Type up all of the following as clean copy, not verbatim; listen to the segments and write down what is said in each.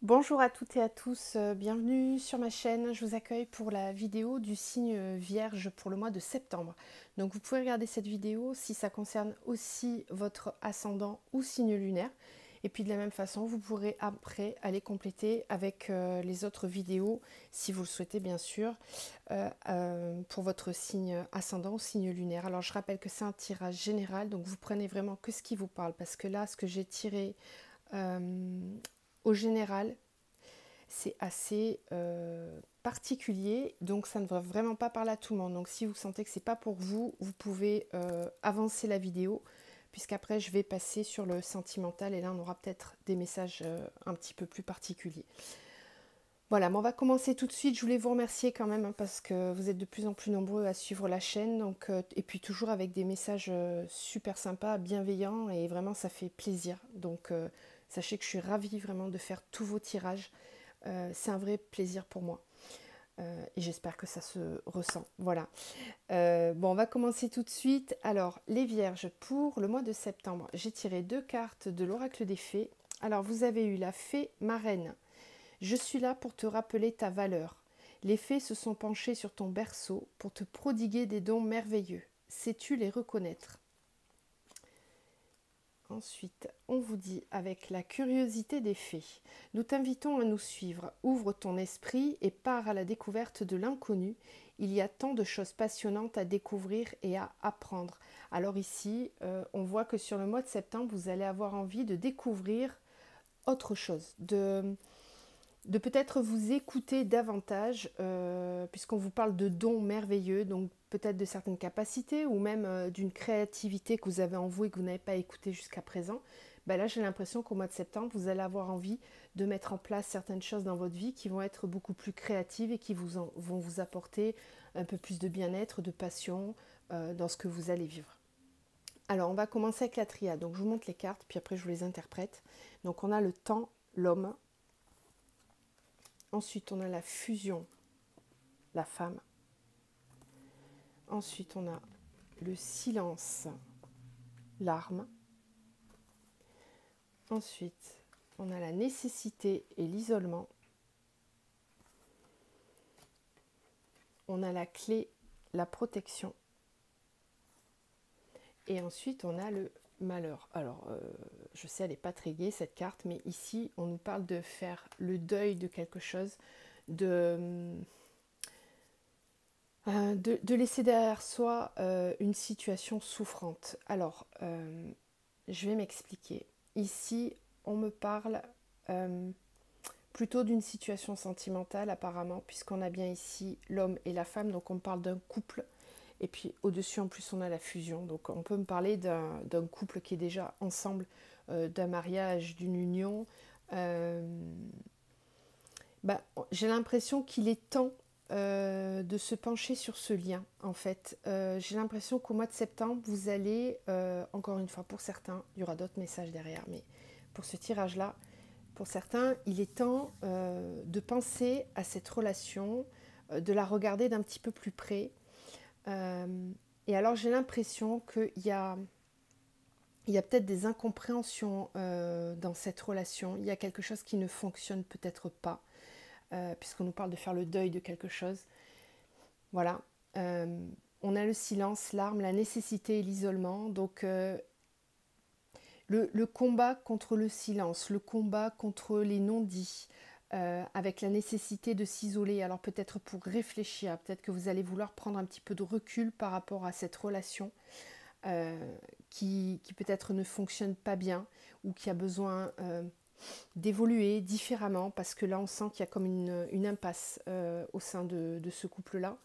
Bonjour à toutes et à tous, bienvenue sur ma chaîne. Je vous accueille pour la vidéo du signe Vierge pour le mois de septembre. Donc vous pouvez regarder cette vidéo si ça concerne aussi votre ascendant ou signe lunaire. Et puis de la même façon, vous pourrez après aller compléter avec les autres vidéos, si vous le souhaitez bien sûr, pour votre signe ascendant ou signe lunaire. Alors je rappelle que c'est un tirage général, donc vous prenez vraiment que ce qui vous parle, parce que là, ce que j'ai tiré euh, au général, c'est assez particulier, donc ça ne va vraiment pas parler à tout le monde. Donc si vous sentez que c'est pas pour vous, vous pouvez avancer la vidéo, puisqu'après je vais passer sur le sentimental et là on aura peut-être des messages un petit peu plus particuliers. Voilà, mais on va commencer tout de suite. Je voulais vous remercier quand même, hein, parce que vous êtes de plus en plus nombreux à suivre la chaîne, donc, et puis toujours avec des messages super sympas, bienveillants, et vraiment ça fait plaisir. Donc sachez que je suis ravie vraiment de faire tous vos tirages. C'est un vrai plaisir pour moi. Et j'espère que ça se ressent. Voilà. Bon, on va commencer tout de suite. Alors, les Vierges, pour le mois de septembre, j'ai tiré 2 cartes de l'oracle des fées. Alors, vous avez eu la fée marraine. Je suis là pour te rappeler ta valeur. Les fées se sont penchées sur ton berceau pour te prodiguer des dons merveilleux. Sais-tu les reconnaître? Ensuite, on vous dit avec la curiosité des fées. Nous t'invitons à nous suivre. Ouvre ton esprit et pars à la découverte de l'inconnu. Il y a tant de choses passionnantes à découvrir et à apprendre. Alors ici, on voit que sur le mois de septembre, vous allez avoir envie de découvrir autre chose, de peut-être vous écouter davantage, puisqu'on vous parle de dons merveilleux, donc peut-être de certaines capacités ou même d'une créativité que vous avez en vous et que vous n'avez pas écouté jusqu'à présent. Ben là, j'ai l'impression qu'au mois de septembre, vous allez avoir envie de mettre en place certaines choses dans votre vie qui vont être beaucoup plus créatives et qui vont vous apporter un peu plus de bien-être, de passion dans ce que vous allez vivre. Alors, on va commencer avec la triade. Donc, je vous montre les cartes, puis après, je vous les interprète. Donc, on a le temps, l'homme. Ensuite, on a la fusion, la femme. Ensuite, on a le silence, l'arme. Ensuite, on a la nécessité et l'isolement. On a la clé, la protection. Et ensuite, on a le malheur. Alors, je sais, elle n'est pas très gaie cette carte, mais ici, on nous parle de faire le deuil de quelque chose, de laisser derrière soi une situation souffrante. Alors, je vais m'expliquer. Ici, on me parle euh, plutôt d'une situation sentimentale apparemment, puisqu'on a bien ici l'homme et la femme, donc on parle d'un couple. Et puis au-dessus, en plus, on a la fusion. Donc on peut me parler d'un couple qui est déjà ensemble, d'un mariage, d'une union. Euh, j'ai l'impression qu'il est temps de se pencher sur ce lien, en fait. J'ai l'impression qu'au mois de septembre, vous allez, encore une fois, pour certains, il y aura d'autres messages derrière, mais pour ce tirage-là, pour certains, il est temps de penser à cette relation, de la regarder d'un petit peu plus près. Euh, et alors, j'ai l'impression il y a peut-être des incompréhensions dans cette relation. Il y a quelque chose qui ne fonctionne peut-être pas, puisqu'on nous parle de faire le deuil de quelque chose. Voilà. On a le silence, l'arme, la nécessité et l'isolement. Donc, le combat contre le silence, le combat contre les non-dits, avec la nécessité de s'isoler. Alors, peut-être pour réfléchir, peut-être que vous allez vouloir prendre un petit peu de recul par rapport à cette relation euh, qui peut-être ne fonctionne pas bien ou qui a besoin d'évoluer différemment, parce que là on sent qu'il y a comme une impasse au sein de ce couple-là.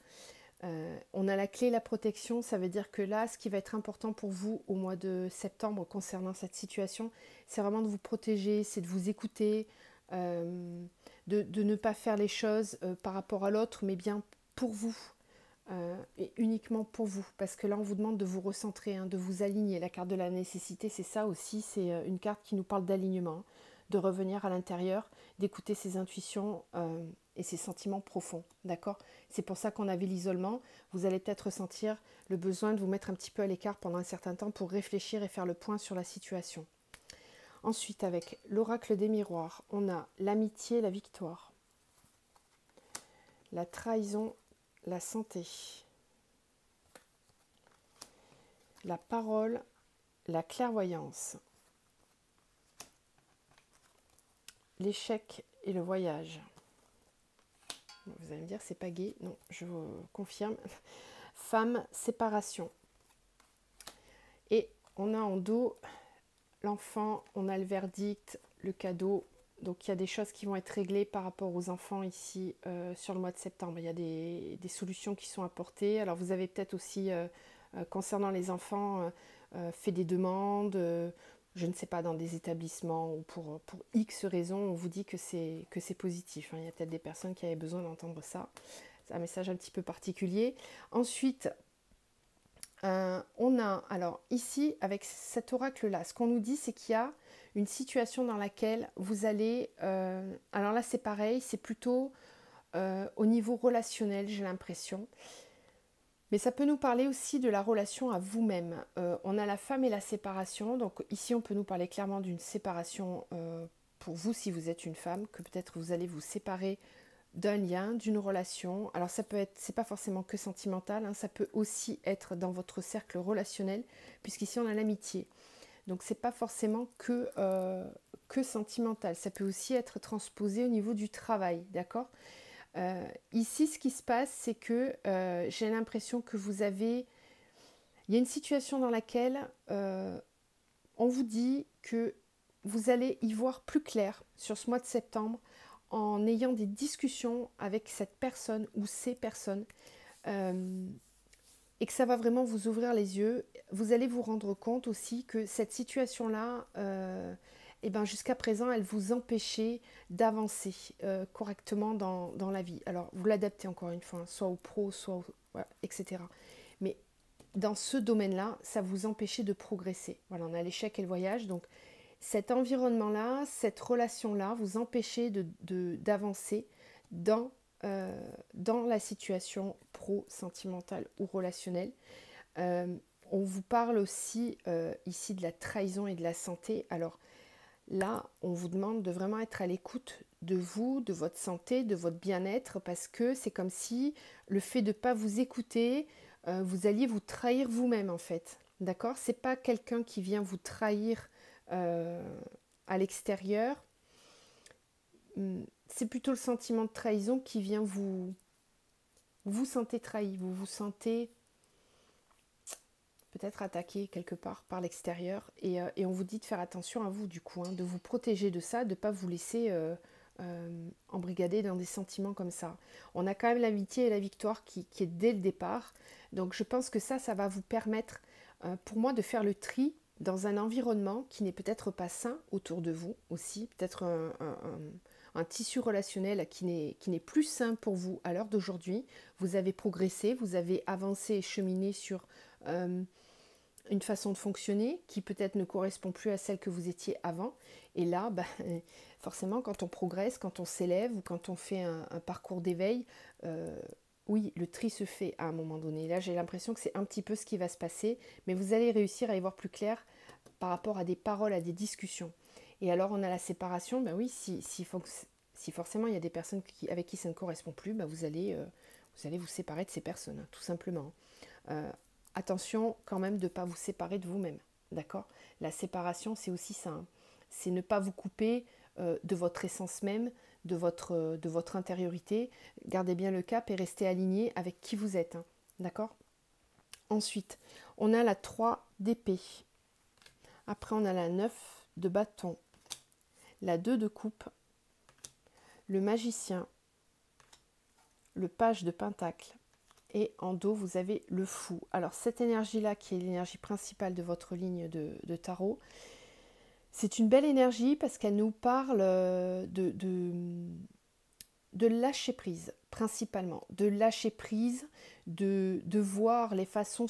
On a la clé, la protection, ça veut dire que là, ce qui va être important pour vous au mois de septembre concernant cette situation, c'est vraiment de vous protéger, c'est de vous écouter, de ne pas faire les choses par rapport à l'autre, mais bien pour vous, et uniquement pour vous, parce que là on vous demande de vous recentrer, hein, de vous aligner. La carte de la nécessité, c'est ça aussi, c'est une carte qui nous parle d'alignement, hein, de revenir à l'intérieur, d'écouter ses intuitions et ses sentiments profonds, d'accord? C'est pour ça qu'on avait l'isolement. Vous allez peut-être ressentir le besoin de vous mettre un petit peu à l'écart pendant un certain temps pour réfléchir et faire le point sur la situation. Ensuite, avec l'oracle des miroirs, on a l'amitié et la victoire, la trahison, la santé, la parole, la clairvoyance, l'échec et le voyage. Vous allez me dire, c'est pas gai. Non, je vous confirme. Femme, séparation. Et on a en dos l'enfant, on a le verdict, le cadeau. Donc il y a des choses qui vont être réglées par rapport aux enfants ici sur le mois de septembre. Il y a des solutions qui sont apportées. Alors vous avez peut-être aussi, concernant les enfants, fait des demandes, je ne sais pas, dans des établissements ou pour X raisons, on vous dit que c'est positif. Hein. Il y a peut-être des personnes qui avaient besoin d'entendre ça. C'est un message un petit peu particulier. Ensuite, on a, alors ici, avec cet oracle-là, ce qu'on nous dit, c'est qu'il y a une situation dans laquelle vous allez... alors là, c'est pareil, c'est plutôt au niveau relationnel, j'ai l'impression. Mais ça peut nous parler aussi de la relation à vous-même. On a la femme et la séparation. Donc ici, on peut nous parler clairement d'une séparation pour vous, si vous êtes une femme, que peut-être vous allez vous séparer d'un lien, d'une relation. Alors ça peut être, c'est pas forcément que sentimental, hein, ça peut aussi être dans votre cercle relationnel, puisqu'ici on a l'amitié. Donc c'est pas forcément que sentimental, ça peut aussi être transposé au niveau du travail, d'accord ? Ici, ce qui se passe, c'est que j'ai l'impression que vous avez... Il y a une situation dans laquelle on vous dit que vous allez y voir plus clair sur ce mois de septembre en ayant des discussions avec cette personne ou ces personnes et que ça va vraiment vous ouvrir les yeux. Vous allez vous rendre compte aussi que cette situation-là... eh ben, jusqu'à présent, elle vous empêchait d'avancer correctement dans la vie. Alors, vous l'adaptez encore une fois, hein, soit au pro, soit au... Voilà, etc. Mais dans ce domaine-là, ça vous empêchait de progresser. Voilà, on a l'échec et le voyage. Donc, cet environnement-là, cette relation-là, vous empêchez d'avancer dans la situation pro-sentimentale ou relationnelle. On vous parle aussi ici de la trahison et de la santé. Alors, là, on vous demande de vraiment être à l'écoute de vous, de votre santé, de votre bien-être, parce que c'est comme si le fait de ne pas vous écouter, vous alliez vous trahir vous-même en fait. D'accord ? C'est pas quelqu'un qui vient vous trahir à l'extérieur. C'est plutôt le sentiment de trahison qui vient vous sentez trahi, vous vous sentez peut-être attaqué quelque part par l'extérieur et on vous dit de faire attention à vous du coup, hein, de vous protéger de ça, de ne pas vous laisser embrigader dans des sentiments comme ça. On a quand même l'amitié et la victoire qui est dès le départ, donc je pense que ça va vous permettre pour moi de faire le tri dans un environnement qui n'est peut-être pas sain autour de vous aussi, peut-être un tissu relationnel qui n'est plus sain pour vous à l'heure d'aujourd'hui. Vous avez progressé, vous avez avancé et cheminé sur une façon de fonctionner qui peut-être ne correspond plus à celle que vous étiez avant. Et là, forcément, quand on progresse, quand on s'élève ou quand on fait un parcours d'éveil, oui, le tri se fait à un moment donné. Là, j'ai l'impression que c'est un petit peu ce qui va se passer, mais vous allez réussir à y voir plus clair par rapport à des paroles, à des discussions. Et alors, on a la séparation. Oui, si forcément il y a des personnes avec qui ça ne correspond plus, vous allez vous séparer de ces personnes, hein, tout simplement. Attention quand même de ne pas vous séparer de vous-même, d'accord ? La séparation, c'est aussi ça, hein. C'est ne pas vous couper de votre essence même, de votre intériorité. Gardez bien le cap et restez aligné avec qui vous êtes, hein, d'accord ? Ensuite, on a la 3 d'épée. Après, on a la 9 de bâton, la 2 de coupe, le magicien, le page de pentacle. Et en dos, vous avez le fou. Alors, cette énergie-là, qui est l'énergie principale de votre ligne de tarot, c'est une belle énergie parce qu'elle nous parle de lâcher prise, principalement. De lâcher prise, de voir les façons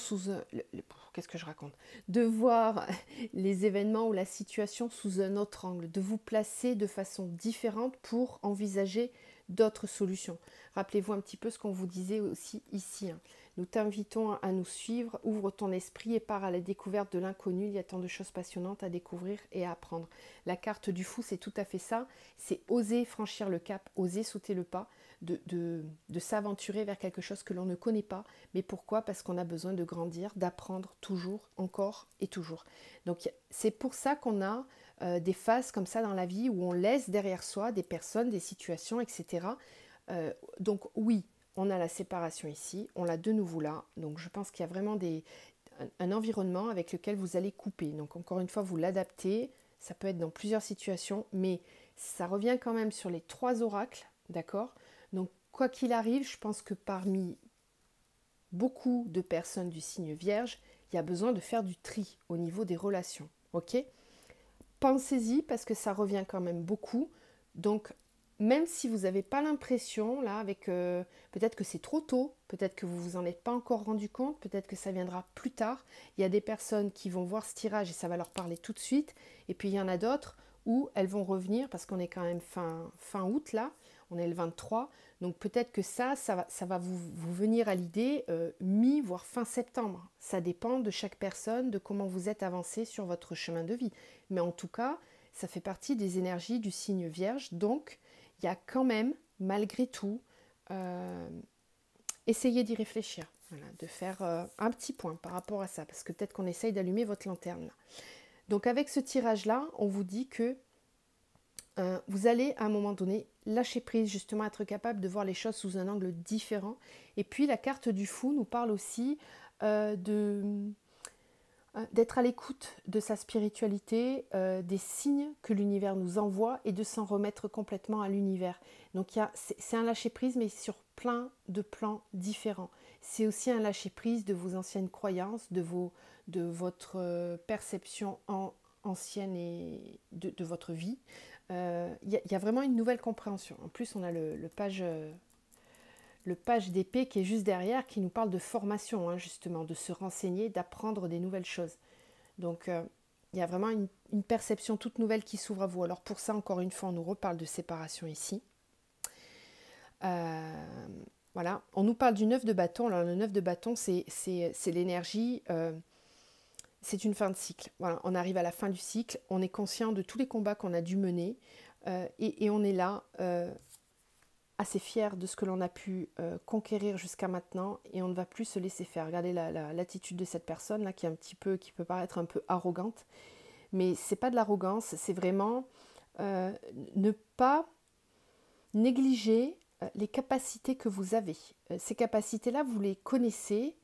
qu'est-ce que je raconte ? De voir les événements ou la situation sous un autre angle, de vous placer de façon différente pour envisager d'autres solutions. Rappelez-vous un petit peu ce qu'on vous disait aussi ici. Hein. Nous t'invitons à nous suivre, ouvre ton esprit et pars à la découverte de l'inconnu. Il y a tant de choses passionnantes à découvrir et à apprendre. La carte du fou, c'est tout à fait ça. C'est oser franchir le cap, oser sauter le pas, de s'aventurer vers quelque chose que l'on ne connaît pas. Mais pourquoi? Parce qu'on a besoin de grandir, d'apprendre toujours, encore et toujours. Donc c'est pour ça qu'on a des phases comme ça dans la vie où on laisse derrière soi des personnes, des situations, etc. Donc oui, on a la séparation ici, on l'a de nouveau là. Donc je pense qu'il y a vraiment un environnement avec lequel vous allez couper. Donc encore une fois, vous l'adaptez. Ça peut être dans plusieurs situations, mais ça revient quand même sur les 3 oracles, d'accord? Donc quoi qu'il arrive, je pense que parmi beaucoup de personnes du signe Vierge, il y a besoin de faire du tri au niveau des relations, ok? Pensez-y parce que ça revient quand même beaucoup. Donc même si vous n'avez pas l'impression, là, avec peut-être que c'est trop tôt, peut-être que vous ne vous en êtes pas encore rendu compte, peut-être que ça viendra plus tard. Il y a des personnes qui vont voir ce tirage et ça va leur parler tout de suite. Et puis il y en a d'autres où elles vont revenir parce qu'on est quand même fin août là, on est le 23. Donc peut-être que ça va vous venir à l'idée mi, voire fin septembre. Ça dépend de chaque personne, de comment vous êtes avancé sur votre chemin de vie. Mais en tout cas, ça fait partie des énergies du signe Vierge. Donc, il y a quand même, malgré tout, essayez d'y réfléchir, voilà, de faire un petit point par rapport à ça, parce que peut-être qu'on essaye d'allumer votre lanterne. Là. Donc avec ce tirage-là, on vous dit que vous allez à un moment donné lâcher prise, justement être capable de voir les choses sous un angle différent. Et puis la carte du fou nous parle aussi d'être à l'écoute de sa spiritualité, des signes que l'univers nous envoie et de s'en remettre complètement à l'univers. Donc c'est un lâcher-prise mais sur plein de plans différents. C'est aussi un lâcher-prise de vos anciennes croyances, de votre perception ancienne et de votre vie. Y a vraiment une nouvelle compréhension. En plus, on a le page d'épée qui est juste derrière, qui nous parle de formation, hein, justement, de se renseigner, d'apprendre des nouvelles choses. Donc, il y a vraiment une perception toute nouvelle qui s'ouvre à vous. Alors pour ça, encore une fois, on nous reparle de séparation ici. Voilà, on nous parle du 9 de bâton. Alors le 9 de bâton, c'est l'énergie, c'est une fin de cycle. Voilà, on arrive à la fin du cycle, on est conscient de tous les combats qu'on a dû mener et on est là assez fier de ce que l'on a pu conquérir jusqu'à maintenant et on ne va plus se laisser faire. Regardez l'attitude de cette personne là qui peut paraître un peu arrogante, mais c'est pas de l'arrogance, c'est vraiment ne pas négliger les capacités que vous avez. Ces capacités-là, vous les connaissez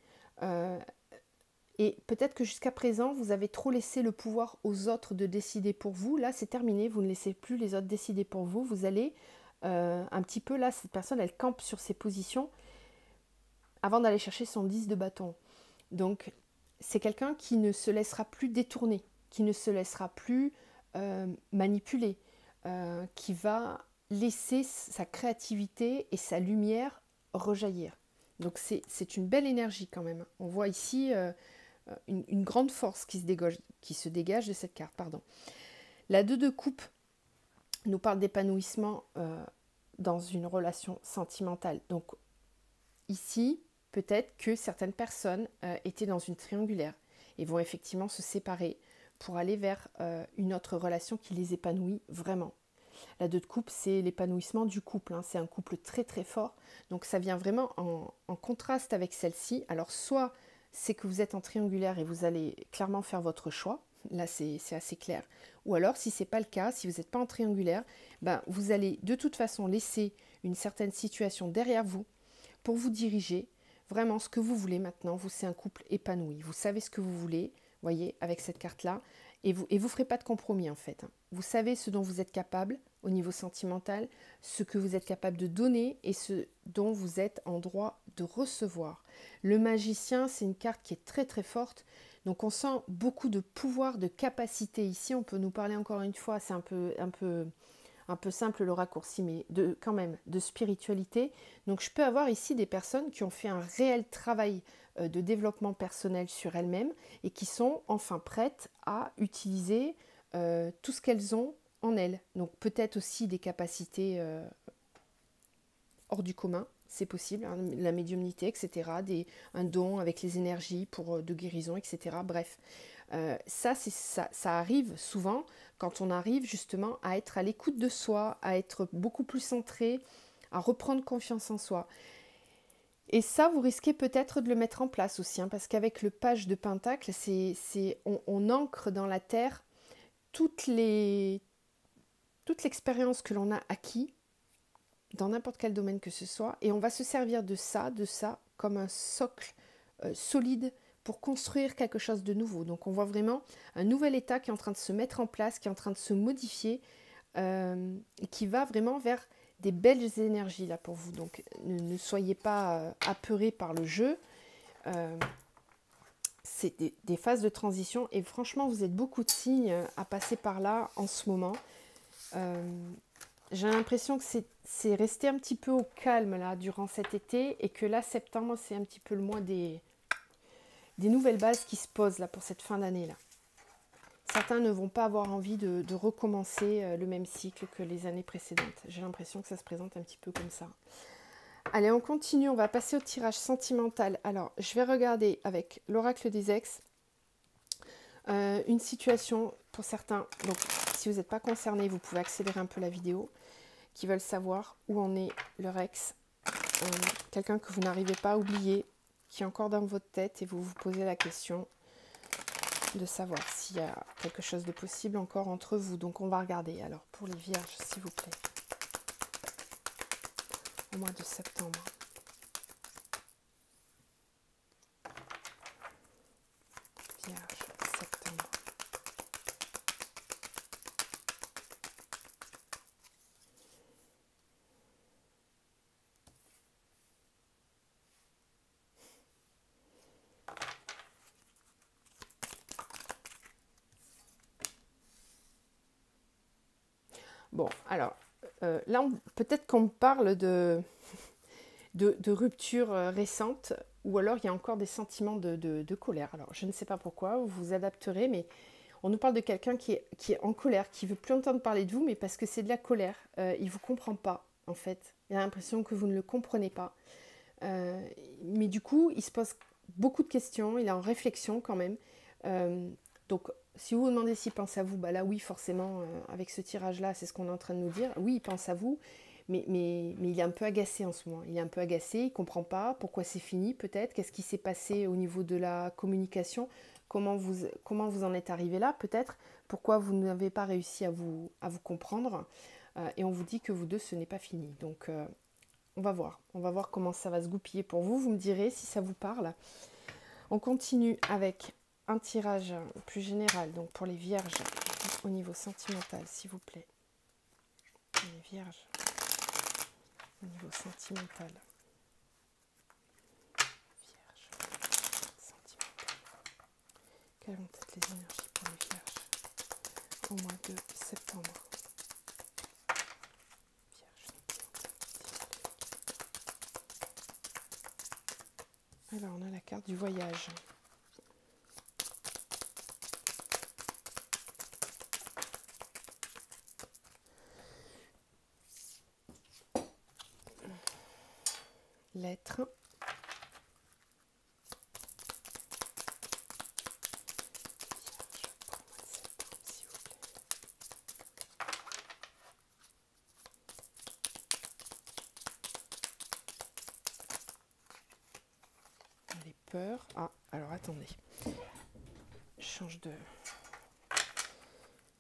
et peut-être que jusqu'à présent, vous avez trop laissé le pouvoir aux autres de décider pour vous. Là, c'est terminé, vous ne laissez plus les autres décider pour vous. Vous allez un petit peu, là, cette personne, elle campe sur ses positions avant d'aller chercher son 10 de bâton. Donc, c'est quelqu'un qui ne se laissera plus détourner, qui ne se laissera plus manipuler, qui va laisser sa créativité et sa lumière rejaillir. Donc, c'est une belle énergie quand même. On voit ici une grande force qui se dégage de cette carte. Pardon. La 2 de coupe nous parle d'épanouissement dans une relation sentimentale. Donc ici, peut-être que certaines personnes étaient dans une triangulaire et vont effectivement se séparer pour aller vers une autre relation qui les épanouit vraiment. La 2 de coupe, c'est l'épanouissement du couple. Hein. C'est un couple très très fort. Donc ça vient vraiment en contraste avec celle-ci. Alors soit c'est que vous êtes en triangulaire et vous allez clairement faire votre choix. Là, c'est assez clair. Ou alors, si ce n'est pas le cas, si vous n'êtes pas en triangulaire, ben, vous allez de toute façon laisser une certaine situation derrière vous pour vous diriger vraiment ce que vous voulez maintenant. Vous, c'est un couple épanoui. Vous savez ce que vous voulez, voyez, avec cette carte-là. Et vous ferez pas de compromis, en fait. Hein. Vous savez ce dont vous êtes capable au niveau sentimental, ce que vous êtes capable de donner et ce dont vous êtes en droit de recevoir. Le magicien, c'est une carte qui est très très forte. Donc on sent beaucoup de pouvoir, de capacité ici. On peut nous parler encore une fois, c'est un peu simple le raccourci, mais quand même de spiritualité. Donc je peux avoir ici des personnes qui ont fait un réel travail de développement personnel sur elles-mêmes et qui sont enfin prêtes à utiliser tout ce qu'elles ont en elles. Donc peut-être aussi des capacités hors du commun, c'est possible, hein, la médiumnité, etc., un don avec les énergies pour de guérison, etc. Bref, ça arrive souvent quand on arrive justement à être à l'écoute de soi, à être beaucoup plus centré, à reprendre confiance en soi. Et ça, vous risquez peut-être de le mettre en place aussi, hein, parce qu'avec le page de Pentacle, on ancre dans la Terre toute l'expérience que l'on a acquis dans n'importe quel domaine que ce soit, et on va se servir de ça comme un socle solide pour construire quelque chose de nouveau. Donc on voit vraiment un nouvel état qui est en train de se mettre en place, qui est en train de se modifier, et qui va vraiment vers des belles énergies là pour vous. Donc ne soyez pas apeurés par le jeu. C'est des phases de transition, et franchement vous êtes beaucoup de signes à passer par là en ce moment. J'ai l'impression que c'est resté un petit peu au calme là durant cet été, et que là septembre c'est un petit peu le mois des nouvelles bases qui se posent là pour cette fin d'année là. Certains ne vont pas avoir envie de recommencer le même cycle que les années précédentes. J'ai l'impression que ça se présente un petit peu comme ça. Allez, on continue, on va passer au tirage sentimental. Alors, je vais regarder avec l'oracle des ex une situation pour certains. Donc, si vous n'êtes pas concerné, vous pouvez accélérer un peu la vidéo, qui veulent savoir où en est leur ex. Quelqu'un que vous n'arrivez pas à oublier, qui est encore dans votre tête, et vous vous posez la question de savoir s'il y a quelque chose de possible encore entre vous. Donc on va regarder. Alors pour les vierges, s'il vous plaît, au mois de septembre. Vierge, septembre. Bon, alors, là, peut-être qu'on me parle de rupture récente, ou alors il y a encore des sentiments de colère. Alors, je ne sais pas pourquoi, vous vous adapterez, mais on nous parle de quelqu'un qui est en colère, qui veut plus entendre parler de vous, mais parce que c'est de la colère. Il ne vous comprend pas, en fait. Il a l'impression que vous ne le comprenez pas. Mais du coup, il se pose beaucoup de questions, il est en réflexion quand même. Donc, si vous vous demandez s'il pense à vous, bah là oui, forcément, avec ce tirage-là, c'est ce qu'on est en train de nous dire. Oui, il pense à vous, mais il est un peu agacé en ce moment. Il est un peu agacé, il ne comprend pas pourquoi c'est fini peut-être, qu'est-ce qui s'est passé au niveau de la communication, comment vous en êtes arrivé là peut-être, pourquoi vous n'avez pas réussi à vous comprendre. Et on vous dit que vous deux, ce n'est pas fini. Donc, on va voir comment ça va se goupiller pour vous. Vous me direz si ça vous parle. On continue avec un tirage plus général, donc pour les vierges, au niveau sentimental, s'il vous plaît. Les vierges, au niveau sentimental. Vierges, sentimental. Quelles vont être les énergies pour les vierges au mois de septembre? Alors, on a la carte du voyage. Lettre. Les peurs. Ah, alors attendez. Je change de...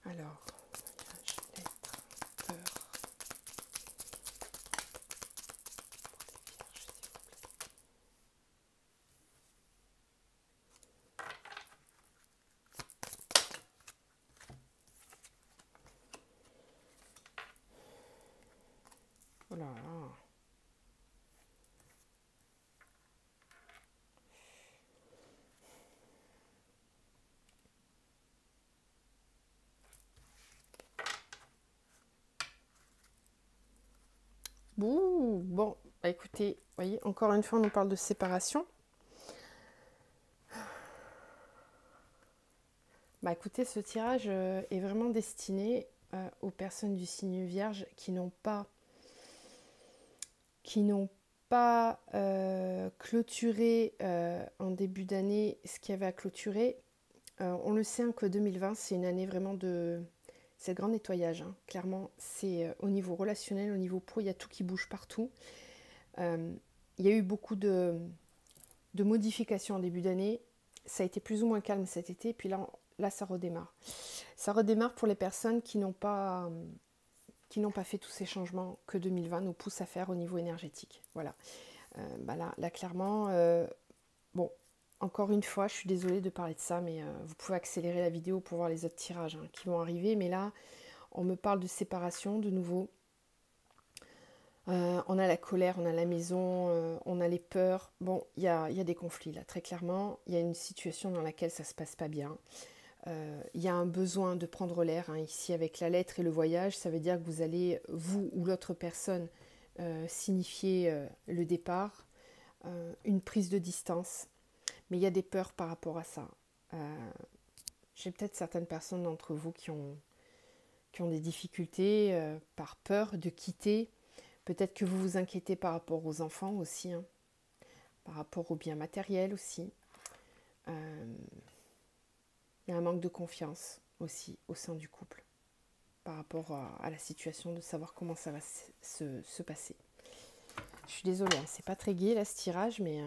Alors, lettre, peur. Oh là là. Bon, bah écoutez, vous voyez, encore une fois, on nous parle de séparation. Bah écoutez, ce tirage est vraiment destiné aux personnes du signe Vierge qui n'ont pas qui n'ont pas clôturé en début d'année ce qu'il y avait à clôturer. On le sait hein, que 2020, c'est une année vraiment de... C'est le grand nettoyage, hein. Clairement, c'est au niveau relationnel, au niveau pro, il y a tout qui bouge partout. Il y a eu beaucoup de modifications en début d'année. Ça a été plus ou moins calme cet été, et puis là ça redémarre. Ça redémarre pour les personnes qui n'ont pas fait tous ces changements que 2020 nous pousse à faire au niveau énergétique. Voilà. Là clairement, bon, encore une fois, je suis désolée de parler de ça, mais vous pouvez accélérer la vidéo pour voir les autres tirages hein, qui vont arriver. Mais là, on me parle de séparation de nouveau. On a la colère, on a la maison, on a les peurs. Bon, il y a des conflits là, très clairement. Il y a une situation dans laquelle ça ne se passe pas bien. Il y a un besoin de prendre l'air. Hein, ici, avec la lettre et le voyage, ça veut dire que vous allez, vous ou l'autre personne, signifier le départ, une prise de distance. Mais il y a des peurs par rapport à ça. J'ai peut-être certaines personnes d'entre vous qui ont des difficultés par peur de quitter. Peut-être que vous vous inquiétez par rapport aux enfants aussi, hein, par rapport aux biens matériels aussi. Il y a un manque de confiance aussi au sein du couple par rapport à la situation, de savoir comment ça va se passer. Je suis désolée, hein, c'est pas très gai là ce tirage, mais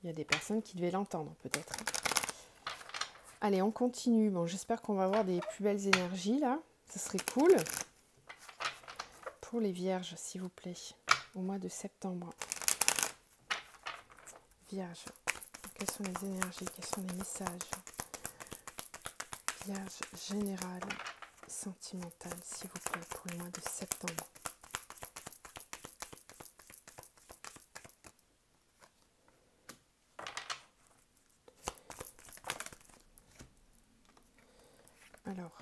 il y a des personnes qui devaient l'entendre peut-être. Allez, on continue. Bon, j'espère qu'on va avoir des plus belles énergies là. Ça serait cool. Pour les vierges, s'il vous plaît, au mois de septembre. Vierge, quelles sont les énergies, quels sont les messages? Vierge générale, sentimentale, s'il vous plaît, pour le mois de septembre. Alors,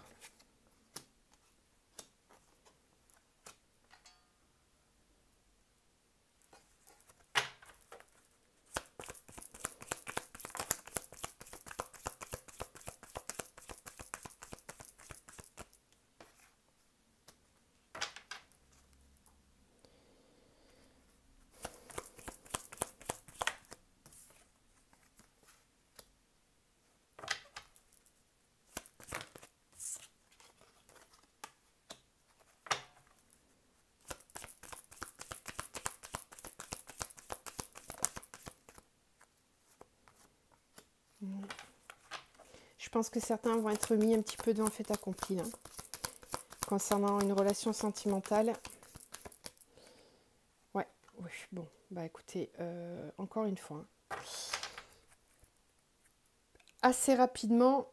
je pense que certains vont être mis un petit peu devant le fait accompli, là, concernant une relation sentimentale. Ouais, oui, bon, bah écoutez, encore une fois, hein. Assez rapidement,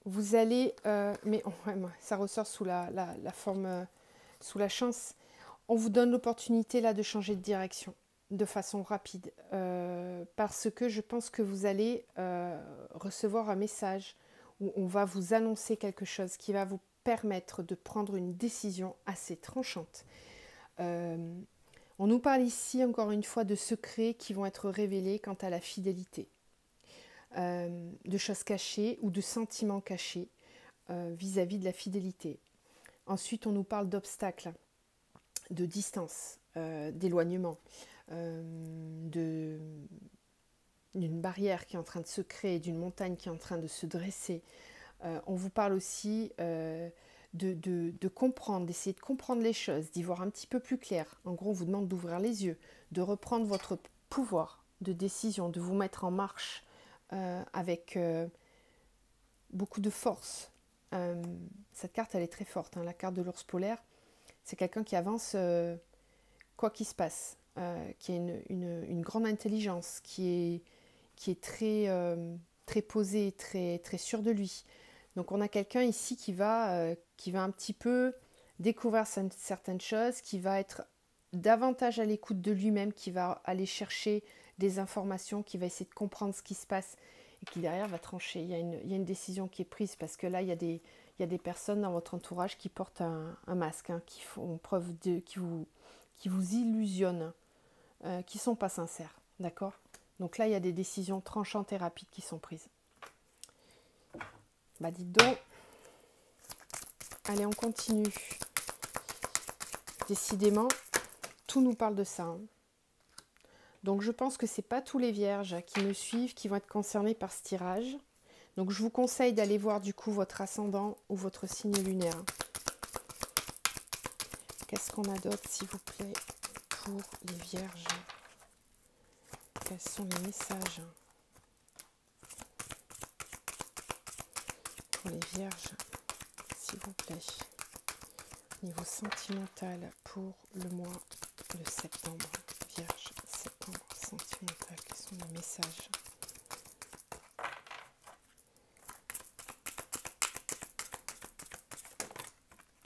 vous allez, mais ouais, ça ressort sous la forme, sous la chance. On vous donne l'opportunité là de changer de direction de façon rapide, parce que je pense que vous allez recevoir un message où on va vous annoncer quelque chose qui va vous permettre de prendre une décision assez tranchante. On nous parle ici encore une fois de secrets qui vont être révélés quant à la fidélité, de choses cachées ou de sentiments cachés vis-à-vis de la fidélité. Ensuite, on nous parle d'obstacles, de distance, d'éloignement, d'une barrière qui est en train de se créer, d'une montagne qui est en train de se dresser. On vous parle aussi de comprendre, d'essayer de comprendre les choses, d'y voir un petit peu plus clair. En gros, on vous demande d'ouvrir les yeux, de reprendre votre pouvoir de décision, de vous mettre en marche avec beaucoup de force. Cette carte, elle est très forte, hein, la carte de l'ours polaire. C'est quelqu'un qui avance quoi qu'il se passe, qui a une grande intelligence, qui est très, très posé, très, très sûr de lui. Donc on a quelqu'un ici qui va un petit peu découvrir certaines choses, qui va être davantage à l'écoute de lui-même, qui va aller chercher des informations, qui va essayer de comprendre ce qui se passe et qui derrière va trancher. Il y a une décision qui est prise parce que là, il y a des personnes dans votre entourage qui portent un masque, hein, qui font preuve qui vous illusionnent, qui ne sont pas sincères. D'accord ? Donc là, il y a des décisions tranchantes et rapides qui sont prises. Bah dites donc. Allez, on continue. Décidément, tout nous parle de ça. Hein. Donc je pense que ce n'est pas tous les vierges qui me suivent qui vont être concernés par ce tirage. Donc je vous conseille d'aller voir du coup votre ascendant ou votre signe lunaire. Qu'est-ce qu'on a d'autre s'il vous plaît pour les vierges? Quels sont les messages pour les vierges, s'il vous plaît? Niveau sentimental pour le mois de septembre. Vierge, septembre, sentimental. Quels sont les messages?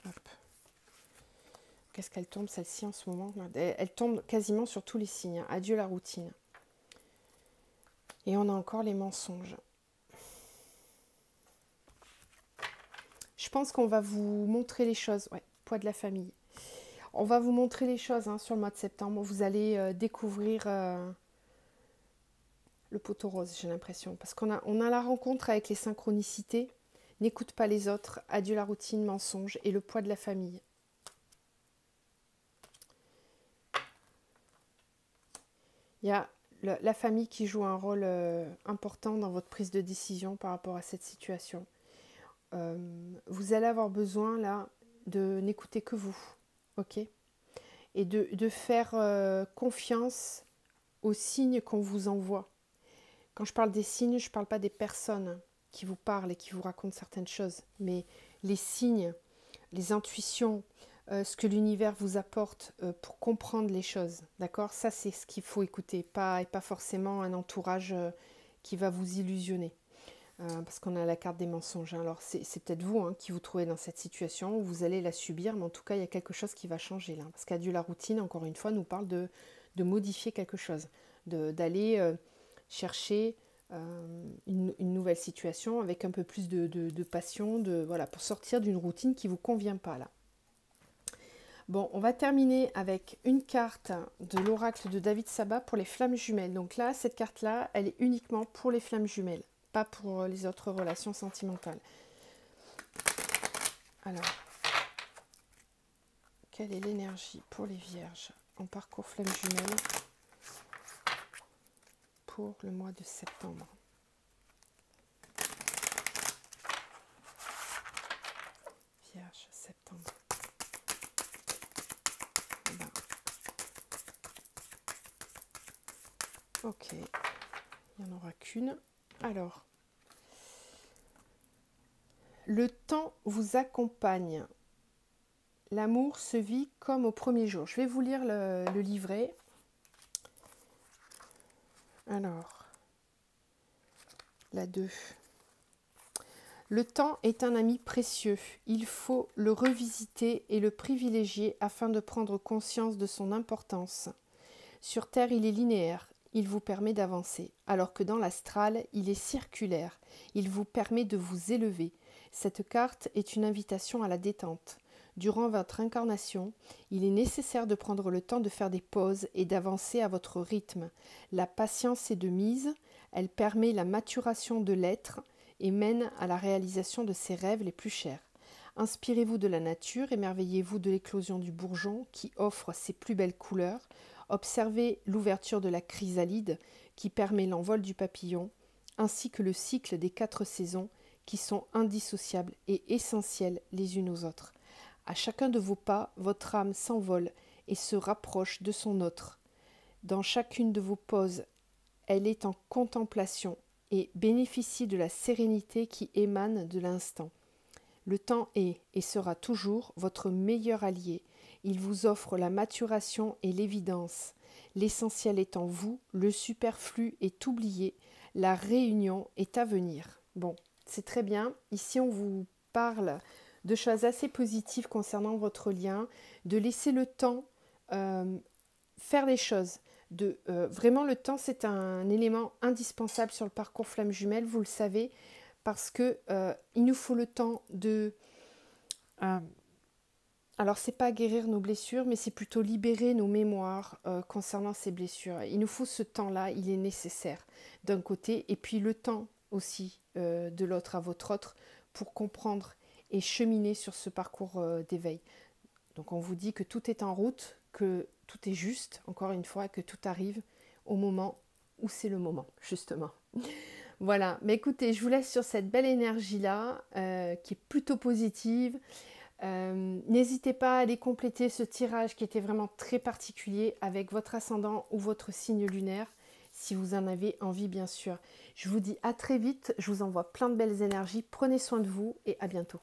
Hop. Qu'est-ce qu'elle tombe celle-ci en ce moment? Elle tombe quasiment sur tous les signes. Adieu la routine. Et on a encore les mensonges. Je pense qu'on va vous montrer les choses. Ouais, poids de la famille. On va vous montrer les choses hein, sur le mois de septembre. Vous allez découvrir le poteau rose, j'ai l'impression. Parce qu'on a la rencontre avec les synchronicités. N'écoute pas les autres. Adieu la routine, mensonge et le poids de la famille. Il y a la famille qui joue un rôle important dans votre prise de décision par rapport à cette situation. Vous allez avoir besoin là de n'écouter que vous, ok? Et de faire confiance aux signes qu'on vous envoie. Quand je parle des signes, je ne parle pas des personnes qui vous parlent et qui vous racontent certaines choses, mais les signes, les intuitions, ce que l'univers vous apporte pour comprendre les choses, d'accord? Ça, c'est ce qu'il faut écouter, et pas forcément un entourage qui va vous illusionner. Parce qu'on a la carte des mensonges. Hein. Alors, c'est peut-être vous hein, qui vous trouvez dans cette situation où vous allez la subir, mais en tout cas, il y a quelque chose qui va changer là. Parce qu'adieu la routine, encore une fois, nous parle de modifier quelque chose, d'aller chercher une nouvelle situation avec un peu plus de passion, voilà, pour sortir d'une routine qui ne vous convient pas là. Bon, on va terminer avec une carte de l'oracle de David Sabat pour les flammes jumelles. Donc là, cette carte-là, elle est uniquement pour les flammes jumelles, pas pour les autres relations sentimentales. Alors, quelle est l'énergie pour les vierges en parcours flammes jumelles pour le mois de septembre? Vierge, septembre. Ok, il n'y en aura qu'une. Alors, le temps vous accompagne. L'amour se vit comme au premier jour. Je vais vous lire le livret. Alors, la 2. Le temps est un ami précieux. Il faut le revisiter et le privilégier afin de prendre conscience de son importance. Sur Terre, il est linéaire. Il vous permet d'avancer, alors que dans l'astral, il est circulaire. Il vous permet de vous élever. Cette carte est une invitation à la détente. Durant votre incarnation, il est nécessaire de prendre le temps de faire des pauses et d'avancer à votre rythme. La patience est de mise, elle permet la maturation de l'être et mène à la réalisation de ses rêves les plus chers. Inspirez-vous de la nature, émerveillez-vous de l'éclosion du bourgeon qui offre ses plus belles couleurs. Observez l'ouverture de la chrysalide qui permet l'envol du papillon, ainsi que le cycle des 4 saisons qui sont indissociables et essentielles les unes aux autres. À chacun de vos pas, votre âme s'envole et se rapproche de son autre. Dans chacune de vos pauses, elle est en contemplation et bénéficie de la sérénité qui émane de l'instant. Le temps est et sera toujours votre meilleur allié. Il vous offre la maturation et l'évidence. L'essentiel est en vous, le superflu est oublié, la réunion est à venir. Bon, c'est très bien. Ici, on vous parle de choses assez positives concernant votre lien, de laisser le temps faire les choses. Vraiment, le temps, c'est un élément indispensable sur le parcours flamme jumelle, vous le savez, parce que il nous faut le temps de... alors, c'est pas guérir nos blessures, mais c'est plutôt libérer nos mémoires concernant ces blessures. Il nous faut ce temps-là, il est nécessaire d'un côté, et puis le temps aussi de l'autre à votre autre pour comprendre et cheminer sur ce parcours d'éveil. Donc on vous dit que tout est en route, que tout est juste, encore une fois, que tout arrive au moment où c'est le moment, justement. Voilà, mais écoutez, je vous laisse sur cette belle énergie-là, qui est plutôt positive. N'hésitez pas à aller compléter ce tirage qui était vraiment très particulier avec votre ascendant ou votre signe lunaire, si vous en avez envie bien sûr. Je vous dis à très vite, je vous envoie plein de belles énergies, prenez soin de vous et à bientôt.